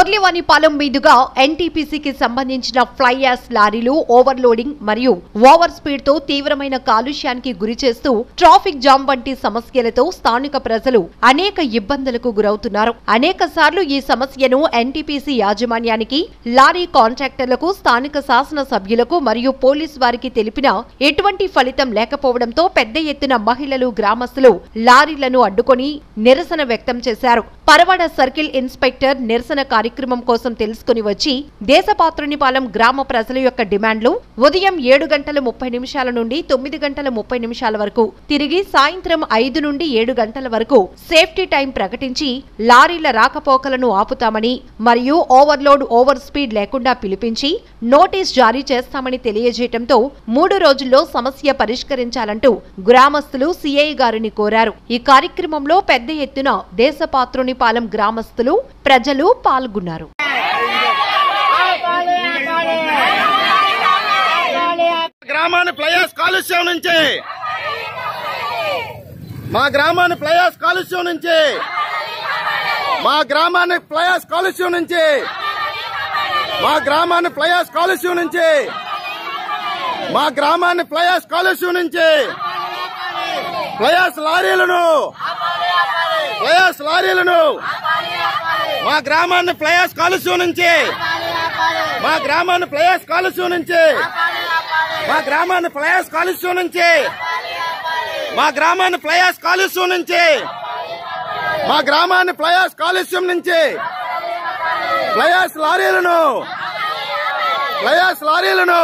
బొర్లివానిపాలెం మీదుగా ఎన్టీపీసీకి సంబంధించిన fly ash లారీలు ఓవర్లోడింగ్ మరియు ఓవర్ స్పీడ్ తో తీవ్రమైన కాలుష్యానికి గురిచేస్తూ ట్రాఫిక్ జామ్ వంటి సమస్యలతో స్థానిక ప్రజలు అనేక ఇబ్బందులకు గురవుతున్నారు. అనేక సార్లు ఈ సమస్యను ఎన్టీపీసీ యాజమాన్యానికి, లారీ కాంట్రాక్టర్లకు, స్థానిక శాసన సభ్యులకు మరియు పోలీసు వారికి తెలిపినా ఎటువంటి ఫలితం లేకపోవడంతో పెద్ద ఎత్తున మహిళలు, గ్రామస్తులు లారీలను అడ్డుకొని నిరసన వ్యక్తం చేశారు. పరవాడ సర్కిల్ ఇన్స్పెక్టర్ నిరసన కార్యక్రమం కోసం తెలుసుకుని వచ్చి దేశపాత్రునిపాలెం గ్రామ ప్రజల యొక్క డిమాండ్లు ఉదయం 7:30 నుండి 9:30 వరకు, తిరిగి సాయంత్రం 5 నుండి 7 గంటల వరకు సేఫ్టీ టైం ప్రకటించి లారీల రాకపోకలను ఆపుతామని మరియు ఓవర్లోడ్, ఓవర్ స్పీడ్ లేకుండా పిలిపించి నోటీస్ జారీ చేస్తామని తెలియజేయడంతో 3 రోజుల్లో సమస్య పరిష్కరించాలంటూ గ్రామస్తులు సిఐ గారిని కోరారు. ఈ కార్యక్రమంలో పెద్ద ఎత్తున దేశపాత్రునిపాలెం గ్రామస్తులు, ప్రజలు పాల్గొన్నారు. గ్రామాన్ని ఫ్లైయాష్ కాలుష్యం నుంచి, మా గ్రామాన్ని ఫ్లైయాష్ కాలుష్యం నుంచి, మా గ్రామాన్ని ఫ్లైయాష్ కాలుష్యం నుంచి, మా గ్రామాన్ని ఫ్లైయాష్ కాలుష్యం నుంచి, మా గ్రామాన్ని ఫ్లైయాష్ కాలుష్యం నుంచి, ఫ్లైయాష్ లారీలను, ఫ్లైయాష్ లారీలను, మా గ్రామాన్ని ఫ్లైయాష్ కాలుష్యం నుంచి, మా గ్రామాన్ని ఫ్లైయాష్ కాలుష్యం నుంచి, మా గ్రామాన్ని ఫ్లైయాష్ కాలుష్యం నుంచి, మా గ్రామాన్ని ఫ్లైయాష్ కాలుష్యం నుంచి, మా గ్రామాన్ని ఫ్లైయాష్ కాలుష్యం నుంచి, ఫ్లైయాష్ లారీలను, ఫ్లైయాష్ లారీలను